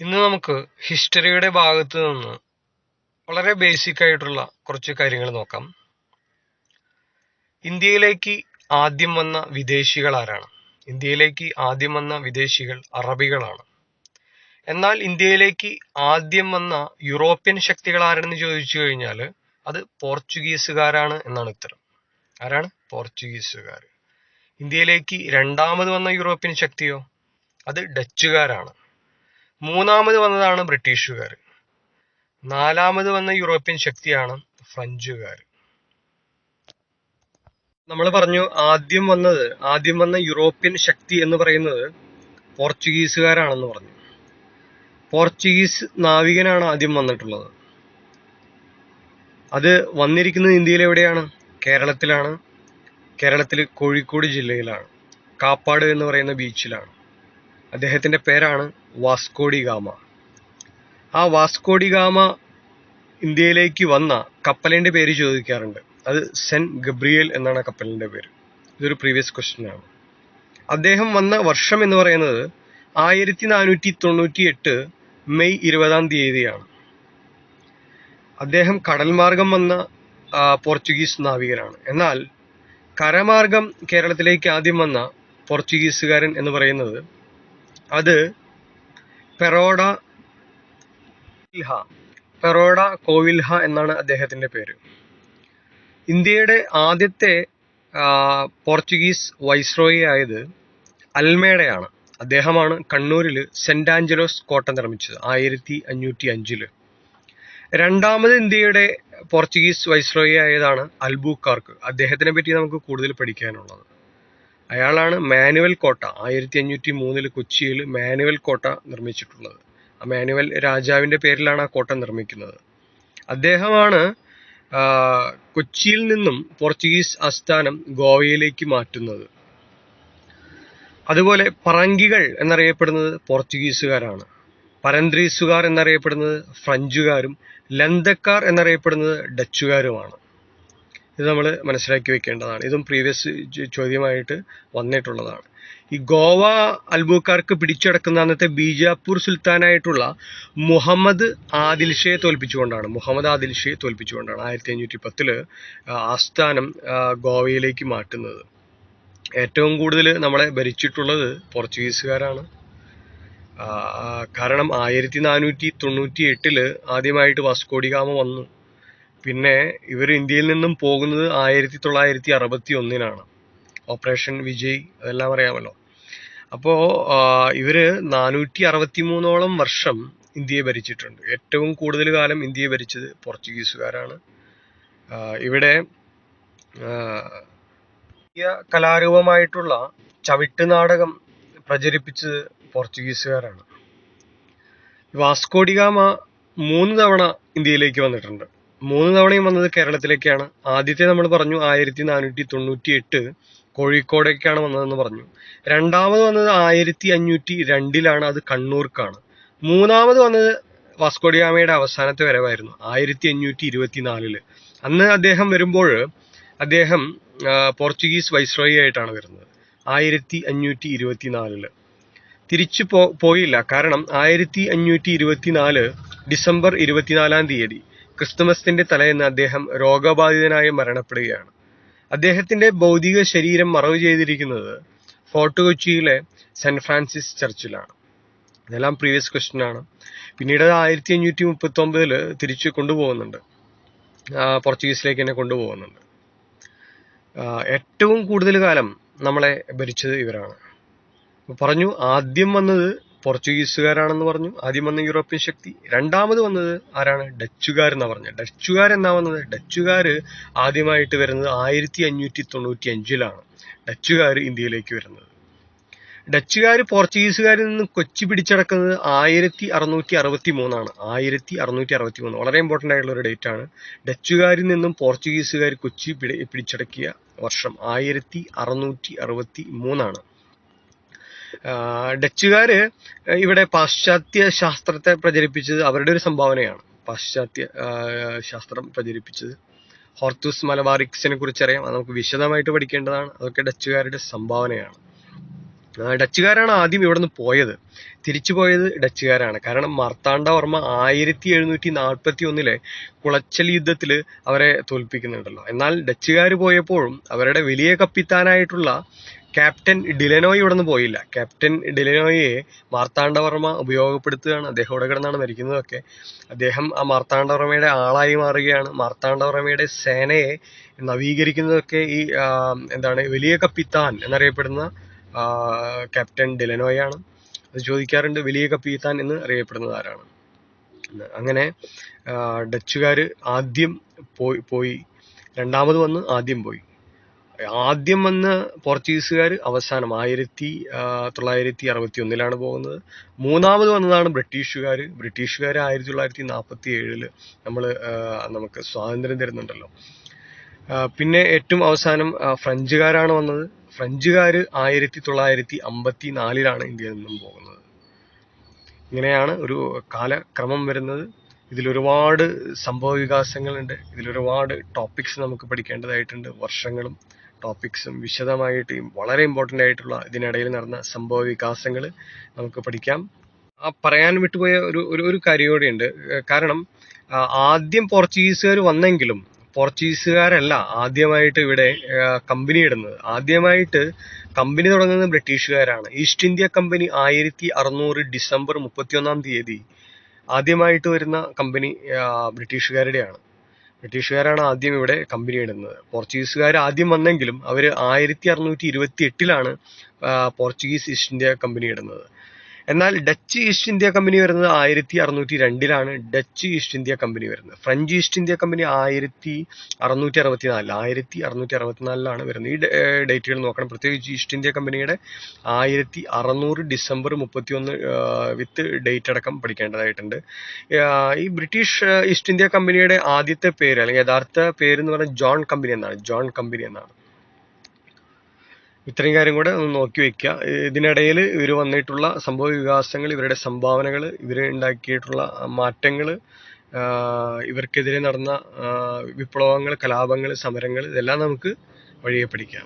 ഇന്ന് നമുക്ക് ഹിസ്റ്ററിയുടെ ഭാഗത്ത് നിന്ന് വളരെ ബേസിക് ആയിട്ടുള്ള കുറച്ച് കാര്യങ്ങൾ നോക്കാം. ഇന്ത്യയിലേക്ക് ആദ്യം വന്ന വിദേശികൾ ആരാണ്? ഇന്ത്യയിലേക്ക് ആദ്യം വന്ന വിദേശികൾ അറബികളാണ്. എന്നാൽ ഇന്ത്യയിലേക്ക് ആദ്യം വന്ന യൂറോപ്യൻ ശക്തികൾ ആരെന്ന് ചോദിച്ചു കഴിഞ്ഞാൽ അത് പോർച്ചുഗീസുകാരാണ് എന്നാണ് ഉത്തരം. ആരാണ്? പോർച്ചുഗീസുകാർ. ഇന്ത്യയിലേക്ക് രണ്ടാമത് വന്ന യൂറോപ്യൻ ശക്തിയോ? അത് ഡച്ചുകാരാണ്. മൂന്നാമത് വന്നതാണ് ബ്രിട്ടീഷുകാർ. നാലാമത് വന്ന യൂറോപ്യൻ ശക്തിയാണ് ഫ്രഞ്ചുകാർ. നമ്മൾ പറഞ്ഞു ആദ്യം വന്ന യൂറോപ്യൻ ശക്തി എന്ന് പറയുന്നത് പോർച്ചുഗീസുകാരാണെന്ന് പറഞ്ഞു. പോർച്ചുഗീസ് നാവികനാണ് ആദ്യം വന്നിട്ടുള്ളത്. അത് വന്നിരിക്കുന്നത് ഇന്ത്യയിൽ എവിടെയാണ്? കേരളത്തിലാണ്. കേരളത്തിൽ കോഴിക്കോട് ജില്ലയിലാണ്, കാപ്പാട് എന്ന് പറയുന്ന ബീച്ചിലാണ്. അദ്ദേഹത്തിന്റെ പേരാണ് വാസ്കോഡി ഗാമ. ആ വാസ്കോഡി ഗാമ ഇന്ത്യയിലേക്ക് വന്ന കപ്പലിന്റെ പേര് ചോദിക്കാറുണ്ട്. അത് സെന്റ് ഗബ്രിയേൽ എന്നാണ് കപ്പലിന്റെ പേര്. ഇതൊരു പ്രീവിയസ് ക്വസ്റ്റ്യൻ ആണ്. അദ്ദേഹം വന്ന വർഷം എന്ന് പറയുന്നത് 1498 മെയ് 20 അദ്ദേഹം കടൽ മാർഗം വന്ന പോർച്ചുഗീസ് നാവികനാണ്. എന്നാൽ കരമാർഗം കേരളത്തിലേക്ക് ആദ്യം വന്ന പോർച്ചുഗീസുകാരൻ എന്ന് പറയുന്നത് അത് പെറോഡ കോവിൽഹ എന്നാണ് അദ്ദേഹത്തിന്റെ പേര്. ഇന്ത്യയുടെ ആദ്യത്തെ പോർച്ചുഗീസ് വൈസ്രോയി ആയത് അൽമേഡയാണ്. അദ്ദേഹമാണ് കണ്ണൂരിൽ സെന്റ് ആഞ്ചലോസ് കോട്ട നിർമ്മിച്ചത് 1505. രണ്ടാമത് ഇന്ത്യയുടെ പോർച്ചുഗീസ് വൈസ്രോയി ആയതാണ് അൽബുക്കാർക്ക്. അദ്ദേഹത്തിനെ പറ്റി നമുക്ക് കൂടുതൽ പഠിക്കാനുള്ളത്. അയാളാണ് മാനുവൽ കോട്ട 1503 കൊച്ചിയിൽ മാനുവൽ കോട്ട നിർമ്മിച്ചിട്ടുള്ളത്. ആ മാനുവൽ രാജാവിന്റെ പേരിലാണ് ആ കോട്ട നിർമ്മിക്കുന്നത്. അദ്ദേഹമാണ് കൊച്ചിയിൽ നിന്നും പോർച്ചുഗീസ് ആസ്ഥാനം ഗോവയിലേക്ക് മാറ്റുന്നത്. അതുപോലെ പറങ്കികൾ എന്നറിയപ്പെടുന്നത് പോർച്ചുഗീസുകാരാണ്. പരന്ത്രീസുകാർ എന്നറിയപ്പെടുന്നത് ഫ്രഞ്ചുകാരും ലന്തക്കാർ എന്നറിയപ്പെടുന്നത് ഡച്ചുകാരുമാണ്. ഇത് നമ്മൾ മനസ്സിലാക്കി വെക്കേണ്ടതാണ്. ഇതും പ്രീവിയസ് ചോദ്യമായിട്ട് വന്നിട്ടുള്ളതാണ്. ഈ ഗോവ അൽബുക്കാർക്ക് പിടിച്ചടക്കുന്ന അന്നത്തെ ബീജാപ്പൂർ സുൽത്താനായിട്ടുള്ള മുഹമ്മദ് ആദിൽ ഷയെ തോൽപ്പിച്ചുകൊണ്ടാണ് 1510 ആസ്ഥാനം ഗോവയിലേക്ക് മാറ്റുന്നത്. ഏറ്റവും കൂടുതൽ നമ്മളെ ഭരിച്ചിട്ടുള്ളത് പോർച്ചുഗീസുകാരാണ്. കാരണം 1498 ആദ്യമായിട്ട് വാസ്കോഡി ഗാമ വന്നു. പിന്നെ ഇവർ ഇന്ത്യയിൽ നിന്നും പോകുന്നത് 1961 ഓപ്പറേഷൻ വിജയ്, അതെല്ലാം അറിയാമല്ലോ. അപ്പോ ഇവര് 463 വർഷം ഇന്ത്യയെ ഭരിച്ചിട്ടുണ്ട്. ഏറ്റവും കൂടുതൽ കാലം ഇന്ത്യയെ ഭരിച്ചത് പോർച്ചുഗീസുകാരാണ്. ഇവിടെ കലാരൂപമായിട്ടുള്ള ചവിട്ട് നാടകം പ്രചരിപ്പിച്ചത് പോർച്ചുഗീസുകാരാണ്. വാസ്കോഡി ഗാമ 3 തവണ ഇന്ത്യയിലേക്ക് വന്നിട്ടുണ്ട്. 3 തവണയും വന്നത് കേരളത്തിലേക്കാണ്. ആദ്യത്തെ നമ്മൾ പറഞ്ഞു 1498 കോഴിക്കോടേക്കാണ് വന്നതെന്ന് പറഞ്ഞു. രണ്ടാമത് വന്നത് 1502 അത് കണ്ണൂർക്കാണ്. മൂന്നാമത് വന്നത് വാസ്കോഡി ഗാമയുടെ അവസാനത്തെ വരവായിരുന്നു 1524. അന്ന് അദ്ദേഹം വരുമ്പോൾ അദ്ദേഹം പോർച്ചുഗീസ് വൈസ്രോയി ആയിട്ടാണ് വരുന്നത് 1524. തിരിച്ചു പോയില്ല. കാരണം 1524 ഡിസംബർ 24 ക്രിസ്തുമസിന്റെ തലേന്ന് അദ്ദേഹം രോഗബാധിതനായി മരണപ്പെടുകയാണ്. അദ്ദേഹത്തിന്റെ ഭൗതിക ശരീരം മറവ് ചെയ്തിരിക്കുന്നത് ഫോർട്ട് കൊച്ചിയിലെ സെന്റ് ഫ്രാൻസിസ് ചർച്ചിലാണ്. ഇതെല്ലാം പ്രീവിയസ് ക്വസ്റ്റ്യൻ ആണ്. പിന്നീട് 1539 തിരിച്ചു കൊണ്ടുപോകുന്നുണ്ട്, പോർച്ചുഗീസിലേക്ക് തന്നെ കൊണ്ടുപോകുന്നുണ്ട്. ഏറ്റവും കൂടുതൽ കാലം നമ്മളെ ഭരിച്ചത് ഇവരാണ്. പറഞ്ഞു ആദ്യം വന്നത് പോർച്ചുഗീസുകാരാണെന്ന് പറഞ്ഞു, ആദ്യം വന്ന യൂറോപ്യൻ ശക്തി. രണ്ടാമത് വന്നത് ആരാണ്? ഡച്ചുകാരെന്നാ പറഞ്ഞത്. ഡച്ചുകാരെന്നാ വന്നത്? ഡച്ചുകാര് ആദ്യമായിട്ട് വരുന്നത് 1595 ഡച്ചുകാർ ഇന്ത്യയിലേക്ക് വരുന്നത്. ഡച്ചുകാര് പോർച്ചുഗീസുകാരിൽ നിന്ന് കൊച്ചി പിടിച്ചടക്കുന്നത് 1663 1663 വളരെ ഇമ്പോർട്ടന്റ് ആയിട്ടുള്ള ഒരു ഡേറ്റ് ആണ്. ഡച്ചുകാരിൽ നിന്നും പോർച്ചുഗീസുകാർ കൊച്ചി പിടിച്ചടക്കിയ വർഷം 1663. ഡച്ചുകാര് ഇവിടെ പാശ്ചാത്യ ശാസ്ത്രത്തെ പ്രചരിപ്പിച്ചത് അവരുടെ ഒരു സംഭാവനയാണ്. പാശ്ചാത്യ ശാസ്ത്രം പ്രചരിപ്പിച്ചത് ഹോർത്തൂസ് മലബാറിക്സിനെ കുറിച്ച് അറിയാം. അത് നമുക്ക് വിശദമായിട്ട് പഠിക്കേണ്ടതാണ്. അതൊക്കെ ഡച്ചുകാരുടെ സംഭാവനയാണ്. ഡച്ചുകാരാണ് ആദ്യം ഇവിടെ നിന്ന് പോയത്. തിരിച്ചു പോയത് ഡച്ചുകാരാണ്. കാരണം മാർത്താണ്ഡവർമ്മ 1741 കുളച്ചൽ യുദ്ധത്തിൽ അവരെ തോൽപ്പിക്കുന്നുണ്ടല്ലോ. എന്നാൽ ഡച്ചുകാർ പോയപ്പോഴും അവരുടെ വലിയ കപ്പിത്താനായിട്ടുള്ള ക്യാപ്റ്റൻ ഡിലനോയ് ഇവിടെ നിന്ന് പോയില്ല. ക്യാപ്റ്റൻ ഡിലനോയെ മാർത്താണ്ഡവർമ്മ ഉപയോഗപ്പെടുത്തുകയാണ്. അദ്ദേഹം ഇവിടെ കിടന്നാണ് മരിക്കുന്നതൊക്കെ. അദ്ദേഹം ആ മാർത്താണ്ഡവർമ്മയുടെ ആളായി മാറുകയാണ്. മാർത്താണ്ഡവർമ്മയുടെ സേനയെ നവീകരിക്കുന്നതൊക്കെ ഈ വലിയ കപ്പിത്താൻ എന്നറിയപ്പെടുന്ന ക്യാപ്റ്റൻ ഡിലനോയാണ്. അത് ചോദിക്കാറുണ്ട്, വലിയ കപ്പിത്താൻ എന്ന് അറിയപ്പെടുന്നത് ആരാണ്. അങ്ങനെ ഡച്ചുകാർ ആദ്യം പോയി, രണ്ടാമത് വന്ന് ആദ്യം പോയി. ആദ്യം വന്ന് പോർച്ചുഗീസുകാർ അവസാനം 1961 പോകുന്നത്. മൂന്നാമത് വന്നതാണ് ബ്രിട്ടീഷുകാർ. 1947 നമുക്ക് സ്വാതന്ത്ര്യം തരുന്നുണ്ടല്ലോ. പിന്നെ ഏറ്റവും അവസാനം ഫ്രഞ്ചുകാരാണ് വന്നത്. ഫ്രഞ്ചുകാർ 1954 ഇന്ത്യയിൽ നിന്നും പോകുന്നത്. ഇങ്ങനെയാണ് ഒരു കാലക്രമം വരുന്നത്. ഇതിലൊരുപാട് സംഭവ വികാസങ്ങളുണ്ട്. ഇതിലൊരുപാട് ടോപ്പിക്സ് നമുക്ക് പഠിക്കേണ്ടതായിട്ടുണ്ട്. വർഷങ്ങളും ടോപ്പിക്സും വിശദമായിട്ട് വളരെ ഇമ്പോർട്ടൻ്റ് ആയിട്ടുള്ള ഇതിനിടയിൽ നടന്ന സംഭവ വികാസങ്ങൾ നമുക്ക് പഠിക്കാം. പറയാൻ വിട്ടുപോയ ഒരു കാര്യം കൂടിയുണ്ട്. കാരണം ആദ്യം പോർച്ചുഗീസുകാർ വന്നെങ്കിലും പോർച്ചുഗീസുകാരല്ല ആദ്യമായിട്ട് ഇവിടെ കമ്പനി ഇടുന്നത്. ആദ്യമായിട്ട് കമ്പനി തുടങ്ങുന്നത് ബ്രിട്ടീഷുകാരാണ്. ഈസ്റ്റ് ഇന്ത്യ കമ്പനി 1600 ഡിസംബർ 31 ആദ്യമായിട്ട് വരുന്ന കമ്പനി ബ്രിട്ടീഷുകാരുടെയാണ്. ബ്രിട്ടീഷുകാരാണ് ആദ്യം ഇവിടെ കമ്പനി ഇടുന്നത്. പോർച്ചുഗീസുകാർ ആദ്യം വന്നെങ്കിലും അവർ 1628 പോർച്ചുഗീസ് ഈസ്റ്റ് ഇന്ത്യ കമ്പനി ഇടുന്നത്. എന്നാൽ ഡച്ച് ഈസ്റ്റ് ഇന്ത്യ കമ്പനി വരുന്നത് 1602 ഡച്ച് ഈസ്റ്റ് ഇന്ത്യ കമ്പനി വരുന്നത്. ഫ്രഞ്ച് ഈസ്റ്റ് ഇന്ത്യ കമ്പനി 1664 വരുന്നത്. ഈ ഡേറ്റുകൾ നോക്കണം. പ്രത്യേകിച്ച് ഈസ്റ്റ് ഇന്ത്യ കമ്പനിയുടെ 1600 ഡിസംബർ 31 വിത്ത് ഡേറ്റ് അടക്കം പഠിക്കേണ്ടതായിട്ടുണ്ട്. ഈ ബ്രിട്ടീഷ് ഈസ്റ്റ് ഇന്ത്യ കമ്പനിയുടെ ആദ്യത്തെ പേര് അല്ലെങ്കിൽ യഥാർത്ഥ പേര് എന്ന് പറയുന്നത് ജോൺ കമ്പനി എന്നാണ്. ഇത്രയും കാര്യം കൂടെ ഒന്ന് നോക്കി വെക്കുക. ഇതിനിടയിൽ ഇവർ വന്നിട്ടുള്ള സംഭവ വികാസങ്ങൾ, ഇവരുടെ സംഭാവനകൾ, ഇവർ ഉണ്ടാക്കിയിട്ടുള്ള മാറ്റങ്ങൾ, ഇവർക്കെതിരെ നടന്ന വിപ്ലവങ്ങൾ, കലാപങ്ങൾ, സമരങ്ങൾ, ഇതെല്ലാം നമുക്ക് വഴിയെ പഠിക്കാം.